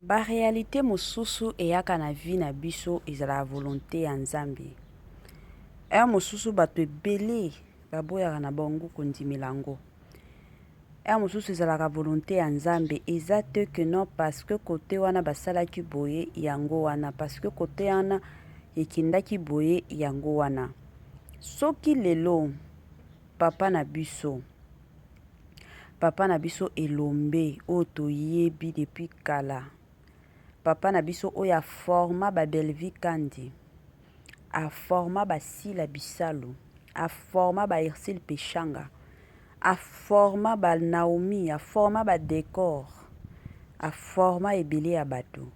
Ba réalité mosusu eyaka na vie na biso ezala volonté ya Nzambe. Mosusu bato ebele baboyaka na bango kondimela yango. Mosusu ezalaka volonté ya Nzambe eza te que non parce que côté wana basalaki boye yango wana parce que côté wana ekendaki boye yango wana. Soki lelo papa na biso elombe oyo toyebi depuis kala. Papa na biso oya forma ba Belvi Kandi, a forma ba Sila Bisalo, a forma ba Ersil Peshanga, a forma ba Naomi, a forma ba Décor, a forma ebele ya bato.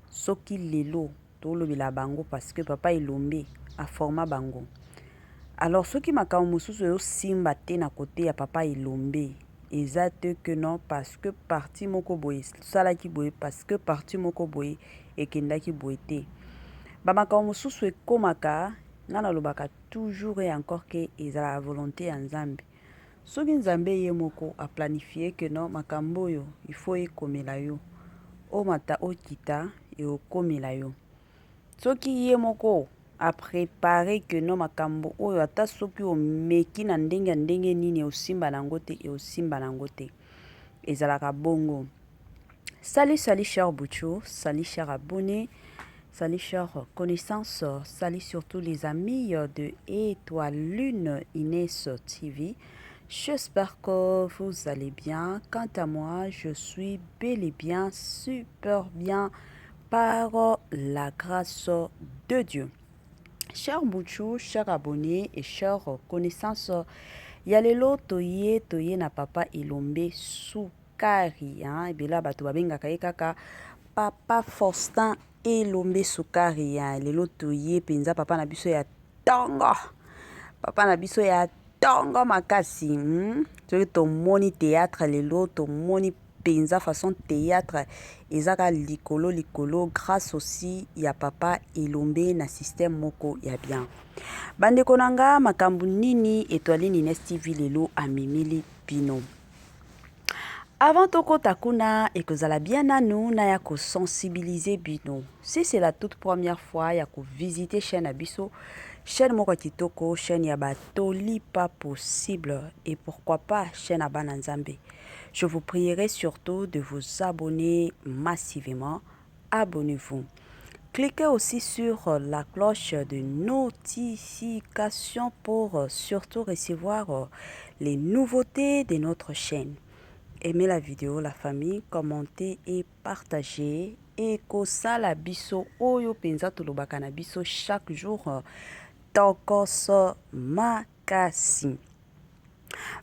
Soki lelo tolobela bango parce que papa elombe a forma bango. Alors soki makambo mosusu yo simba te na côté ya papa elombe. Eza te que non parce que parti moko boye salaki boye parce que parti moko boye ekendaki boye te. Ba makambo mosusu ekomaka nga nalobaka toujours et encore que ezala la volonté ya Nzambe. Soki Nzambe ye moko a planifié que non makambo yo il faut ekomela yo. O mata okita e okomela yo. Soki ye moko a préparé que non makambo oyo ata soki o meki na ndenge nini osimba nango te et osimba nango te. Ezalaka bongo. Salut cher Boucho, salut cher abonné, salut cher connaissance, salut surtout les amis de Étoile Lune Inès TV. J'espère que vous allez bien. Quant à moi, je suis bel et bien, super bien par la grâce de Dieu. Cher Bouchou, cher abonné et cher connaissance, yalelo toye na papa ilombe sukari. Et bien là, bato babengaka kaka papa Faustin ilombe sukari. Lelo toye penza papa na biso ya tongo. Papa na biso ya tongo makasi. Soki tomoni théâtre lelo, tomoni penza façon théâtre ezaka likolo grâce aussi ya papa elombe na système moko ya bien. Bande konanga makambu nini Étoile Inès TV lelo amimili bino. Avant toko takuna ekozala bien nanu na ya ko sensibiliser bino. Si c'est la toute première fois ya ko visiter chaîne abiso, chaîne moko kitoko, chaîne ya batoli pas possible et pourquoi pas chaîne Abana Nzambe. Je vous prierai surtout de vous abonner massivement. Abonnez-vous. Cliquez aussi sur la cloche de notification pour surtout recevoir les nouveautés de notre chaîne. Aimez la vidéo, la famille, commentez et partagez. Et kosala biso oyo penza tolobaka na biso chaque jour tokoso makasi.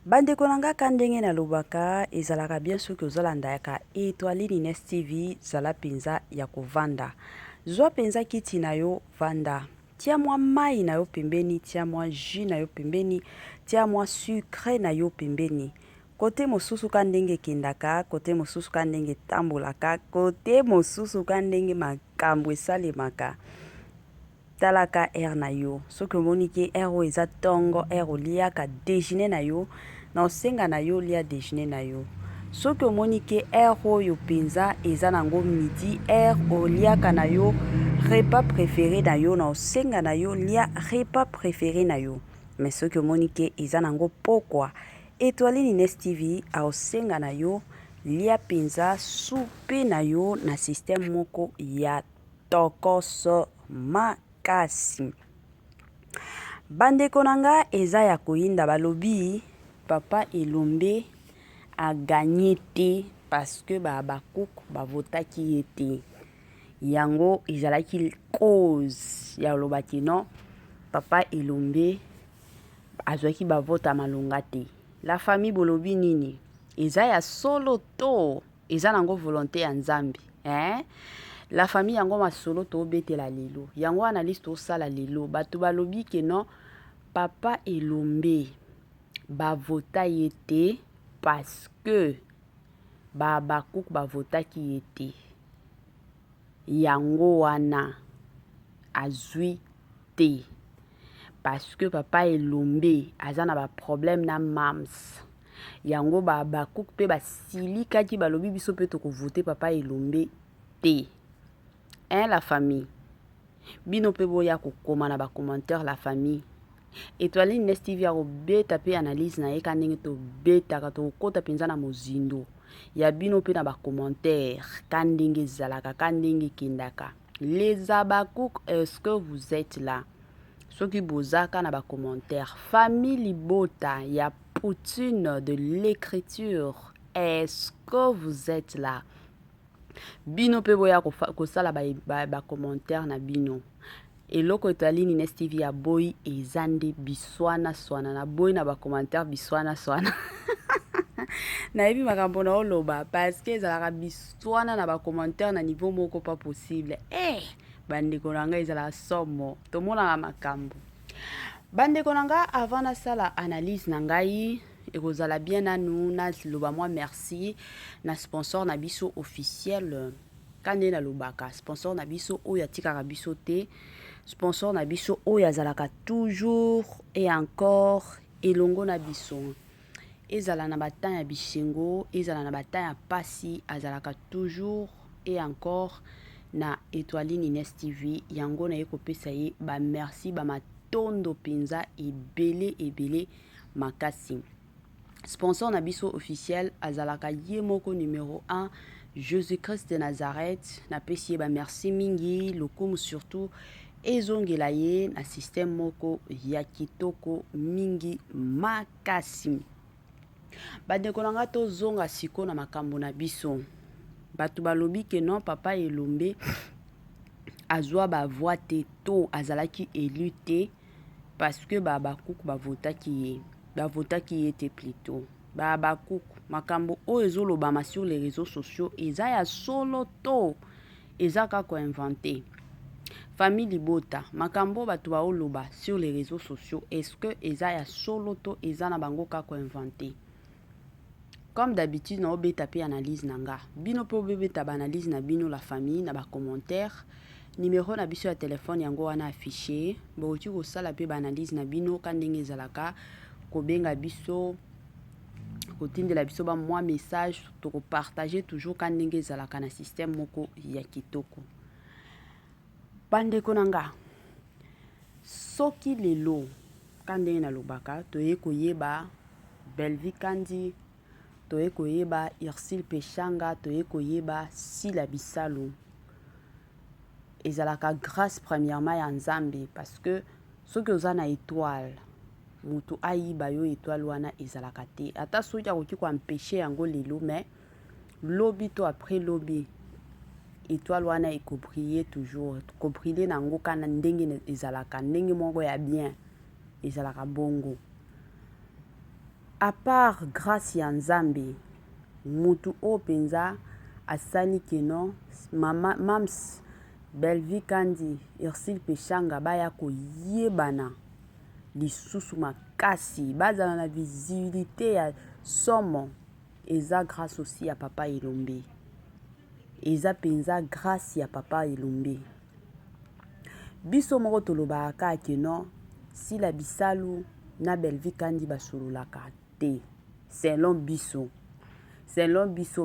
Bande konanga kandenge na lobaka ezalaka bien soki ozolanda yaka Étoile Inès TV zala penza ya kovanda. Zwa penza kiti na yo vanda. Tia mwa mai na yo pembeni, tia mwa jus na yo pembeni, tia mwa sucre na yo pembeni. Kote mosusu kandenge kendaka, kote mosusu kandenge tambolaka, kote mosusu kandenge makambo esalemaka. Talaka air na yo. Soki omoniki air o eza tongo, air oliaka déjeuner na yo, na osenga na yo lia déjeuner na yo. Soki omoniki air oyo penza eza nango midi, air oliaka na yo repas préféré na yo, na osenga na yo lia repas préféré na yo. Mais soki omoniki eza nango pokwa, Étoile Inès TV a osenga na yo lia penza soupe na yo na système moko ya tokoso makasi. Bande konanga eza ya koyinda balobi papa elombe a gagné te parce que bakouk bavotaki yete. Yango ezalaki cause ya lobaki non papa elombe azwaki bavota malonga te. La famille bolobi nini eza ya solo to eza nango volonté ya Nzambe. La famille yango masolo to betela lelo. Yango analyse to sala lelo. Bato balobi ke non papa elombe bavota yete parce que bakouk bavotaki yete. Yango wana azui te. Parce que papa elombe azana ba problème na mams. Yango bakouk pe basili kaki balobi biso pe to ko voter papa elombe te. La famille. Bino pe boya kokoma na ba commentaire la famille. Étoile Nest TV ya beta pe analyse na eka ndenge to beta ka to kota penza na mozindo. Ya bino pe na ba commentaire kandenge zalaka kandenge kendaka. Les Abakouk, est-ce que vous êtes là? Ceux qui bozaka na ba commentaire. Famille Libota, ya Poutine de l'écriture. Est-ce que vous êtes là? Bino pe boya ko sala ba commentaire na bino. Eloko etalini Nest TV ya boy ezande biswana swana na boy na ba commentaire biswana swana. Na ebi makambo na oloba parce que ezalaka biswana na ba commentaire na niveau moko pas possible. Bandeko nanga ezala somo tomona makambo. Bandeko nanga avant na sala analyse na ngai ekozala bien nanu na loba moi merci na sponsor na biso officiel kande na lobaka sponsor na biso oyo atikaka biso te. Sponsor na biso oyo azalaka toujours et encore elongo na biso. Ezala na batan ya bisengo, ezala na batan ya pasi, azalaka toujours et encore na Étoile Nest TV. Yango na yeko pesa ye ba merci ba matondo penza ebele makasi. Sponsor na biso officiel azalaka ye moko numéro 1 Jésus-Christ de Nazareth. Na pesi ye ba merci mingi lokumu surtout ezongela ye na système moko ya kitoko mingi makasi. Bandeko nanga tozonga siko na makambo na biso. Batu balobi ke non papa elombe azwa ba voix te to azalaki élu te parce que bakuku bavotaki ye te plutôt. Bakuku makambo o ezolobama sur les réseaux sociaux eza ya solo to eza kako inventé. Famille Libota, makambo batu ba oloba sur les réseaux sociaux, est-ce que eza ya solo to eza na bango kako inventé? Comme d'habitude na obeta pe analyse nanga. Bino po beta ba analyse na bino la famille na ba commentaire. Numéro na biso ya téléphone yango wana affiché. Boti ko sala pe ba analyse na bino kandenge zalaka ko benga biso kotindela biso ba moi message to ko partager toujours kandenge zalaka na système moko ya kitoko. Bandeko nanga soki lelo kandenge na lobaka toye koyeba Belvi Kandi toye koyeba Irsil Peshanga toye koyeba Sila Bisalo ezalaka grâce premièrement ya Nzambe parce que soki oza na étoile mutu ayiba yo étoile wana ezalaka te ata soki akoki ko empêcher yango lelo mais lobi to après lobi étoile wana ekobriller toujours kobriller nango kana ndenge ezalaka ndenge moko ya bien ezalaka bongo à part grâce ya Nzambe mutu o penza asani keno mama mams Belvi Kandi Irsil Peshanga baya koyebana lisusu makasi bazala na visibilité ya somo eza grâce aussi ya papa Elombe. Eza penza grâce ya papa Elombe. Biso moko tolobaka keno Sila Bisalo na Belvi Kandi basololaka te. Selon biso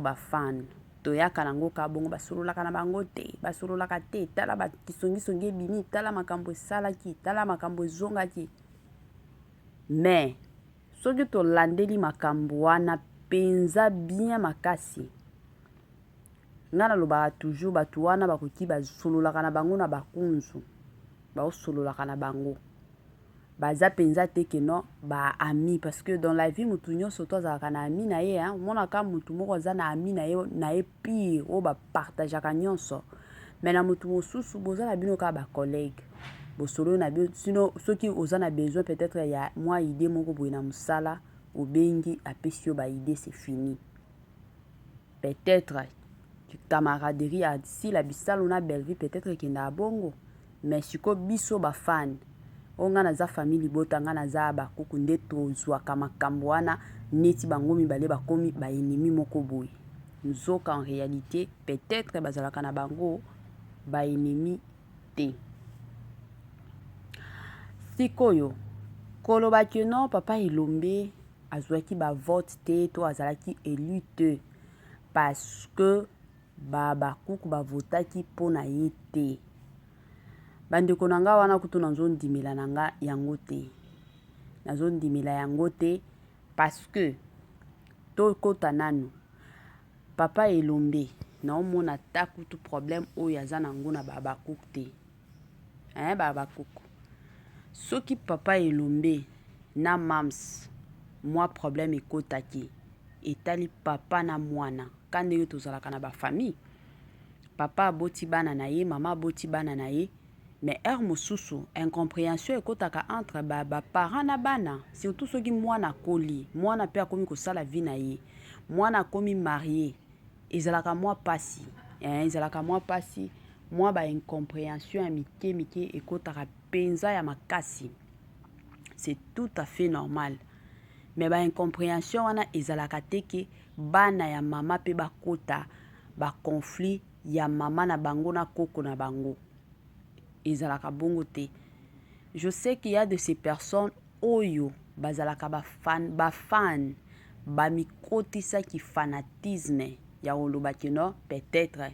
ba fan. Toyaka nango ka bongo basololaka na bango te. Basololaka te. Tala ba kisongi bini, tala makambo esalaki, tala makambo ezongaki. Mais soki tolandeli makambo wana penza bien makasi. Ngana lobaka toujours batu wana bakoki basololaka na bango na bakunzu. Basololaka na bango. Baza penza te que non ba ami parce que dans la vie mutu nyonso to azalaka na ami na ye mona ka mutu moko aza na ami na ye pire o ba partageaka nyonso mais na mutu mosusu boza na bino ka ba collègue bosolo na bio sinon soki oza na besoin peut-être ya moi idée moko boye na musala obengi apesi yo ba idée c'est fini peut-être camaraderie à Sila Bisalo na Belvi peut-être que na bongo mais siko biso ba fan onga naza famille Libota nga naza bakuku nde tozwaka makambo wana neti bango mibale bakomi ba ennemi moko boye nzoka en réalité peut-être bazalaka na bango ba ennemi te sikoyo koloba que non papa Elombe azwaki ba vote te to azalaki élu te parce que baba kuku bavotaki mpo na ye te. Bandeko na nga wana kutu nazondimela na nga yango te. Nazondimela yango te parce que tokota nanu papa elombe naomona ta kutu problème oyo aza nango na baba kuku te. Baba kuku soki papa elombe na mams mwa problème ekotaki etali papa na mwana kandenge tozalaka na bafamille. Papa aboti bana na ye, mama aboti bana na ye, mais mosusu incompréhension ekotaka entre parents na bana, surtout soki mwana akoli, mwana pe akomi kosala vie na ye, mwana akomi marié, ezalaka mwa pasi, ezalaka mwa pasi, mwa ba incompréhension ya mike ekotaka penza ya makasi. C'est tout à fait normal. Mais ba incompréhension wana ezalaka teke bana ya mama pe bakota ba conflit ya mama na bango na koko na bango. Ezalaka bongo te. Je sais qu'il y a de ces personnes oyo bazalaka ba fan ba mikotisa ki fanatisme ya oloba keno peut-être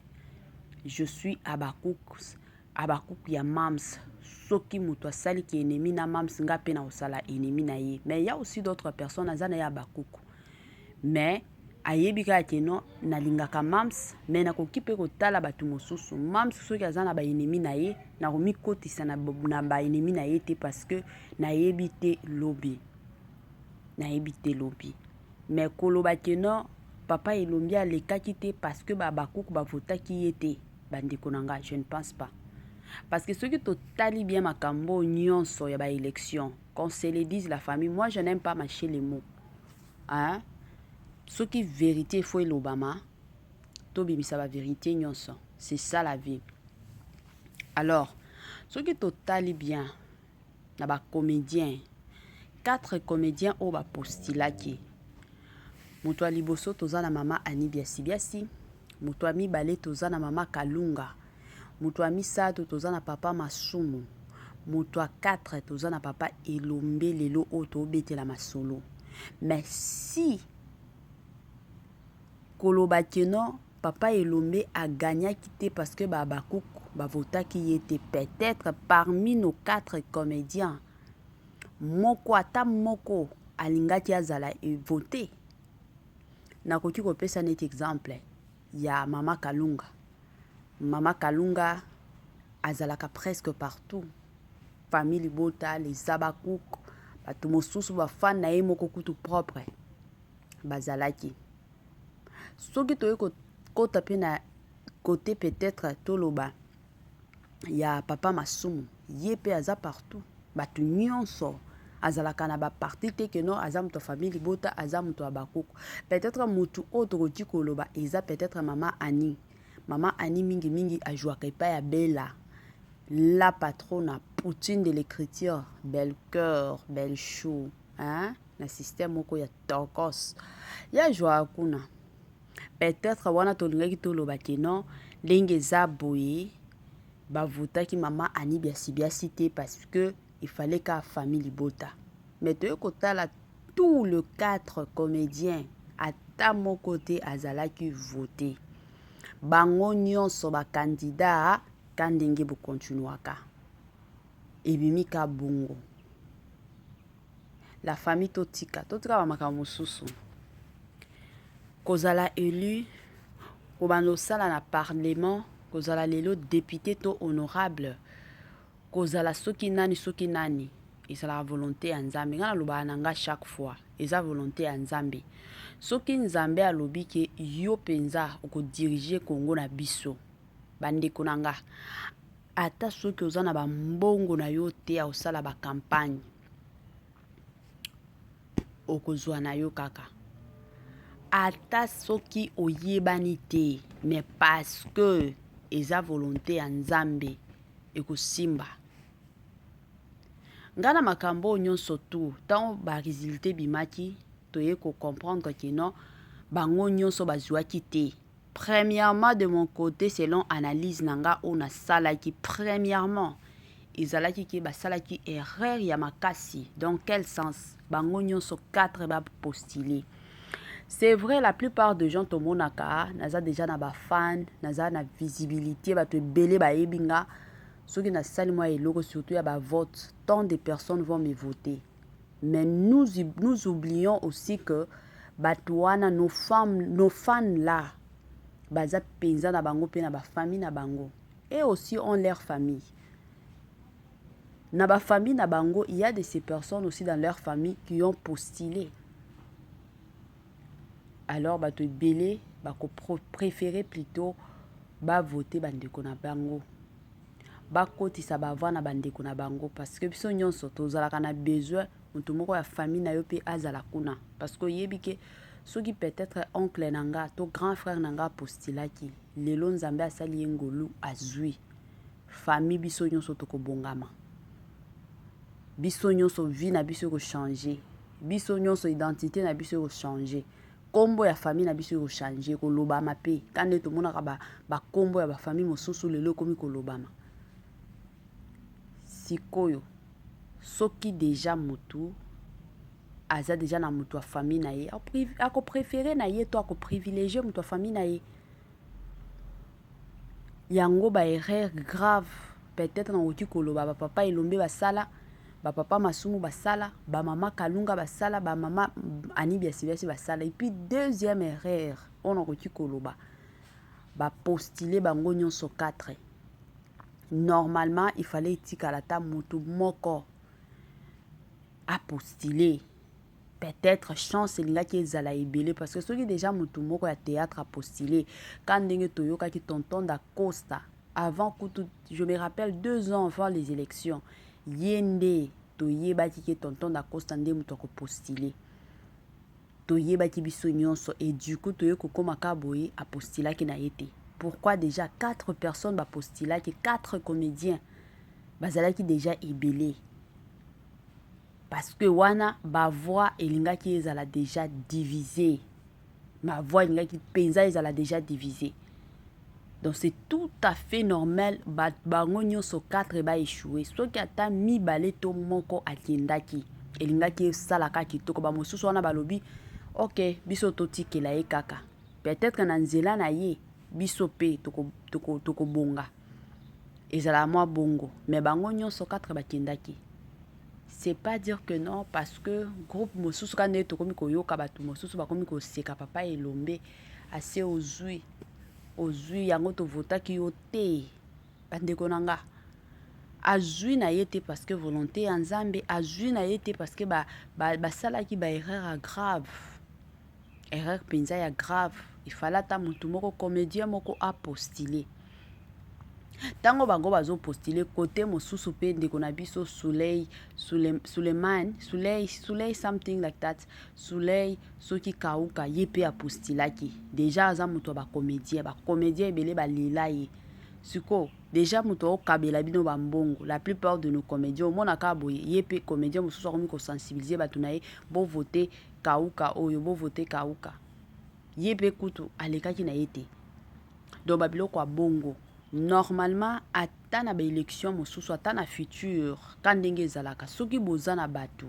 je suis abakuk ya mams. Soki mutu asali ki ennemi na mams nga pe na osala ennemi na ye. Mais il y a aussi d'autres personnes azana ya bakuku. Mais ayebi ka keno na lingaka mams mais na kokipe ko tala batu mosusu. Mams soki azana ba ennemi na ye na komi kotisa na ba ennemi na ye te parce que na yebi te lobby. Na yebi te lobby. Mais koloba keno papa elombi alekaki te parce que bakuku bavotaki ye te. Bandeko nanga, je ne pense pas. Parce que ceux qui totali bien makambo nyonso ya ba élection, qu'on se le dise la famille, moi je n'aime pas mâcher les mots. Ce qui vérité il faut l'Obama, tobimisa ba vérité nyonso. C'est ça la vie. Alors, ceux qui totali bien na ba comédien, 4 comédiens au ba postilaki. Mutu liboso toza na mama Ani Biasi. Mutu mibale toza na mama Kalunga. Mutu misato toza na papa Masumu. Mutu 4 toza na papa Elombe lelo oto betela masolo. Mais si koloba keno papa Elombe a gagné quitté parce que babakouk vota qui était peut-être parmi nos 4 comédiens moko ata moko alingaki azala et voté. Nakoki kopesa net exemple ya mama Kalunga. Mama Kalunga azalaka presque partout. Famille Bota, les Abakouk, batu mosusu ba fan na ye moko kutu propre. Bazalaki. Soki toye ko taper na côté peut-être toloba ya papa Masumu, ye pe aza partout. Batu nyonso azalaka na ba parti te que non azam to famille Bota azam to Abakouk. Peut-être mutu autre oti koloba eza peut-être mama Ani. Maman Ani mingi a joué à Bella, la patronne, poutine de l'écriture, bel cœur, bel chou, le système moko ya tokos. Ya joué à kuna. Peut-être wana tolinga ki toloba keno lenge za boye ba vota ki maman Ani Biasi te parce que il fallait qu'à famille Bota. Mais de kotala tous les 4 comédiens à ta mon côté azala qui voté. Bango nyonso ba candidat kandenge bo continuaka. Ebimika bongo. La famille totika ba makambo susu. Kozala élu, kobando sala na parlement, kozala lelo député to honorable. Kozala soki nani. Et c'est la volonté en Nzambe. Ngana loba nanga chaque fois. Et sa volonté en Nzambe. Soki Nzambe alobi ke yo penza oko diriger Congo na biso. Bandeko nanga. Ata soki ozana ba mbongo na yo te osala ba campagne. Okozwa na yo kaka. Ata soki oyebani te. Mais parce que eza volonté en Nzambe eko simba. Ngana makambo nyonso tu tant ba résultat bimaki toye ko comprendre que non bango nyonso bazwaki te. Premièrement de mon côté selon analyse nanga on a salaki premièrement ezalaki ki ba salaki erreur ya makasi dans quel sens bango nyonso 4 ba postuler C'est vrai, la plupart des gens to monaka, naza déjà na ba fan, naza na visibilité, ba te belé ba ebinga. Ceux qui na sali moi et logo surtout ya ba vote, tant de personnes vont me voter. Mais nous oublions aussi que batouana nos fans là, baza penza na bango pe na ba famille na bango. Et aussi ont leur famille. Na ba famille na bango, il y a de ces personnes aussi dans leur famille qui ont postulé. Alors bato belé bako préférer plutôt ba voter bandeko na bango, ba kotisa ba vana bandeko na bango, parce que biso nyonso tozalaka na besoin mutu moko ya famille na yo pe azala kuna, parce que yebi ke soki peut-être oncle nanga to grand frère nanga postulaki lelo nzambe asali ngolu azui famille biso nyonso tokobongama, biso nyonso vie na biso ko changer, biso nyonso identité na biso ko changer, kombo ya famille na biso ko changer ko lobama pe kande to monaka ba kombo ya ba famille mosusu lelo komi ko lobama. Sikoyo soki déjà mutu aza déjà na mutu wa famille na ye ako préférer na ye to ako privilégier mutu wa famille na ye, yango ba erreur grave peut-être na oti koloba ba papa elombe basala, ba papa masumu basala, ba mama kalunga basala, ba mama ani biasi basala. Et puis deuxième erreur on a oti koloba ba postuler bango nyonso 4. Normalement il fallait tikala ta mutu moko a postuler, peut-être chance elingaki ezala ebele, parce que soki déjà mutu moko ya théâtre a postulé quand ndenge toyokaki tonton da Costa avant kutu, je me rappelle 2 ans avant les élections, yende toyebaki ke tonton da Costa nde mutu ako postulé, toyebaki biso nyonso, et du coup toyeko koma kaboye a postulaki na yete. Pourquoi déjà 4 personnes ba postulaki, 4 comédiens bazalaki déjà ebele, parce que wana ba voix elingaki ezala déjà divisé, ma voix elingaki penza ezala déjà divisé. Donc c'est tout à fait normal bango nyonso 4 ba échoué, soki ata mibale to moko akendaki elingaki esalaka kitoko, ba mosusu wana balobi ok biso totikela ye kaka, peut-être na nzela na ye biso pe toko bonga ezala mwa bongo, mais bango nyonso 4 bakendaki. C'est pas dire que non, parce que groupe mosusu kande tokomi koyoka batu mosusu bakomi koseka papa elombe assez ozui yango to votaki yo te, bandeko nanga azui na ye te parce que volonté ya nzambe, azui na ye te parce que basalaki ba erreur grave, erreur penza ya grave. Il fallait ta mutu moko comédien moko a postulé. Tango bango bazo postuler côté mosusu pe ndeko na biso Soleil something like that, Soleil soki kauka ye pe a postulaki déjà aza mutu ba comédien ebele ba lila ye siko déjà mutu o kabela bino ba mbongo. La plupart de nos comédiens au mona ka boye ye pe comédien mosusu akomi ko sensibiliser batu na ye bo voter kauka oyo, bo voter kauka ye pe kutu alekaki na yete. Donc babilo kwa bongo normalement ata na ba élection mosusu ata na futur quand ndenge ezalaka soki boza na batu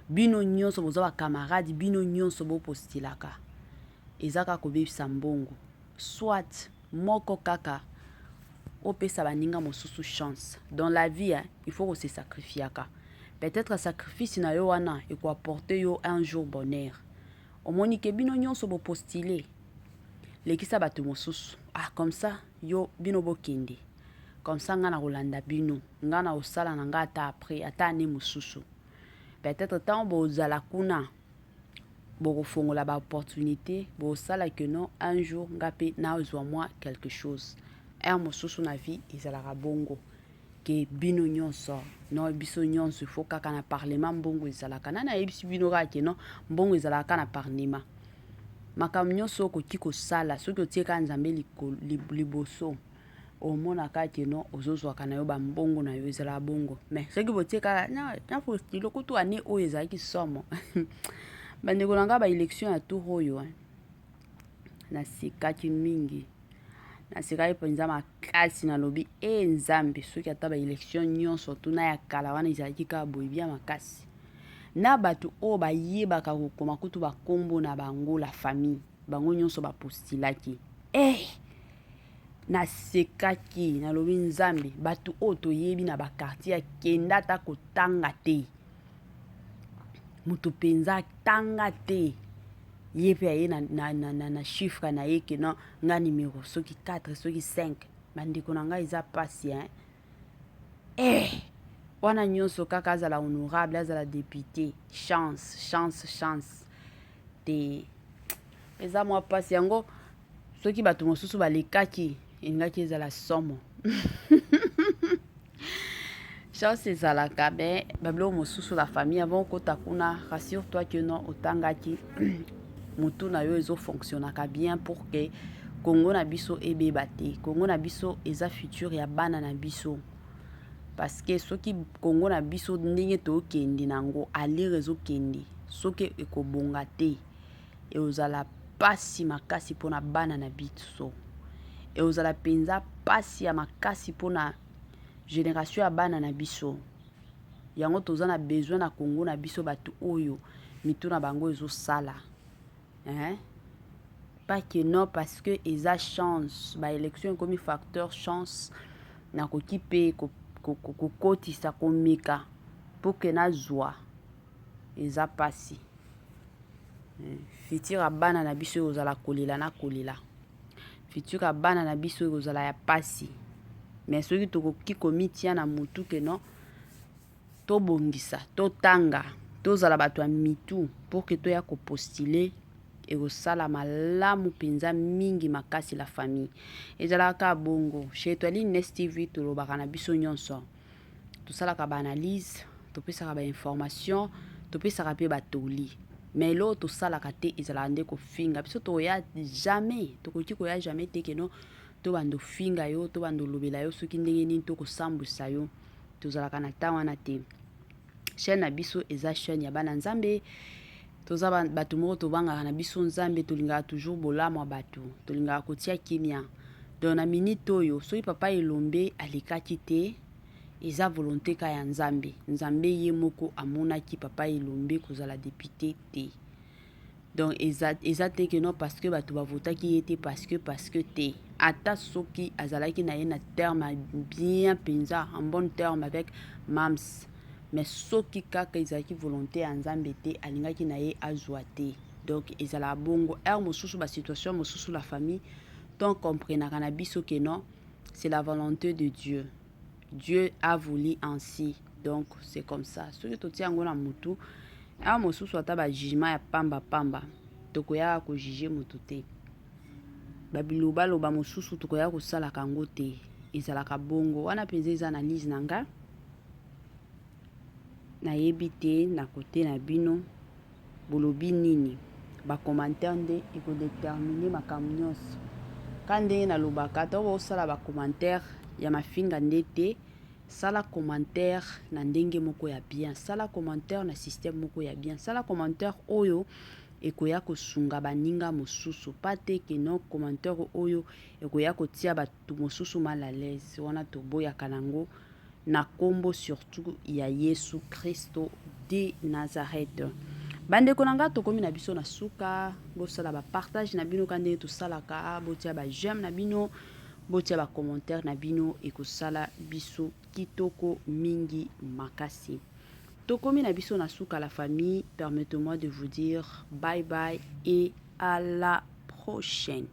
bino nyonso boza ba camarade bino nyonso bo postilaka ezaka kobebisa mbongo, soit moko kaka opesa baninga mosusu chance. Dans la vie il faut que se sacrifier ka, peut-être sacrifice na yo wana et ko apporter yo un jour bonheur. Omoni ke bino nyonso bo postuler lekisa batu mosusu comme ça yo bino bokende, comme ça nga na kolanda bino, nga na osala na nga ata après ata ane mosusu, peut-être tant bozala kuna bokofongola ba opportunité bosala que non un jour nga pe na ozwa moi quelque chose un mosusu na vie ezalaka bongo ke bino nyonso no biso nyonso faut kaka na parlement mbongo ezalaka nana yebisi bino kaka ke non mbongo ezalaka na parlement. Makambo nyonso okoki kosala soki otie ka nzambe liboso omonaka ke non ozozwaka na yo bambongo na yo ezala bongo. Mais soki botie kaka na postilo kutu ane oyo ezalaki somo bandeko nanga ba élection ya tour oyo nasekaki mingi, nasekaki mpenza makasi, nalobi nzambe soki ata ba élection nyonso tuna ya kala wana ezalaki kaka boye bia makasi, na bato oyo bayebaka kokoma kutu bakombo na bango la famille bango nyonso bapostulaki nasekaki nalobi nzambe bato oyo toyebi na bakartier akenda ata kotanga te moto mpenza atanga te ye mpe aye na chiffre na ye keno nga numero soki 4 soki 5 bandeko na ngai eza pasi wana nyonso kaka azala honorable azala député chance te eza mwa pasi yango soki bato mosusu balekaki elingaki ezala somo chance ezalaka me babilo mosusu la famille avant okota kuna rassure-toi que non otangaki motu na yo ezofonctionnaka bien pour que Congo na biso ebeba te Congo na biso eza futur ya bana na biso parce que soki Congo na biso ndenge tokende nango alire ezokende soki ekobonga te eozala pasi makasi mpona bana na biso eozala mpenza pasi ya makasi mpona génération ya bana na biso yango toza na besoin na Congo na biso bato oyo mitu na bango ezosala pas que non parce que eza chance ba élection ekomi facteur chance nakoki mpe kokotisa komeka mpo ke nazwa eza pasi futur ya bana na biso oyo ozala kolela na kolela futur ya bana na biso oyo ozala ya pasi mais soki tokoki komitia na mutu ke non tobongisa totanga tozala bato ya mitu mpo ke toya kopostule ekosala malamu mpenza mingi makasi la famille ezalaka bongo chez Etoile Nest TV tolobaka na biso nyonso tosalaka baanalyse topesaka bainformation topesaka mpe batoli mais lo tosalaka te ezalaka nde kofinga biso toya jamais tokoki koya jamais te keno tobanda ofinga yo tobanda olobela yo soki ndenge nini tokosambwisa yo tozalaka na ntan wana te chaîne na biso eza chaîne ya bana nzambe toza bato moko tobangaka na biso nzambe tolingaka toujours bolamu ya bato tolingaka kotia kimia donc na minute oyo soki papa elombe alekaki te eza volonté ka ya nzambe nzambe ye moko amonaki papa elombe kozala député te donc eza te que non parce que bato bavotaki ye te parce que te ata soki azalaki na ye na terme bien mpenza en bon terme avec mams mais soki kaka ezalaki volonté ya nzambe te alingaki na ye azwa te donc ezala bongo mosusu basituation mosusu la famille donc comprenaka na biso que non c'est la volonté de Dieu a voulu ainsi donc c'est comme ça soki totia yango na mutu mosusu ata bajugement ya pamba tokoyaka kojuge motu te babilobaloba mosusu tokoyaka kosalaka yango te ezalaka bongo wana mpenza eza analyse na nga nayebi te na kote na bino bolobi nini bacommentaire nde ekodetermine makambo nyonso ka ndenge nalobaka to bosala bacommentaire ya mafinga nde te sala commentaire na ndenge moko ya bien sala commentaire na système moko ya bien sala commentaire oyo ekoya kosunga baninga mosusu pa te ke no commentaire oyo ekoya kotia bato mosusu mal à l'aise wana toboyaka nango na kombo surtout ya Yesu Kristo de Nazareth. Bandeko na nga tokomi na biso na suka bosala ba partage na bino kande tosalaka botia ba j'aime na bino botia ba commentaire na bino ekosala biso kitoko mingi makasi. Tokomi na biso na suka la famille, permettez-moi de vous dire bye bye et à la prochaine.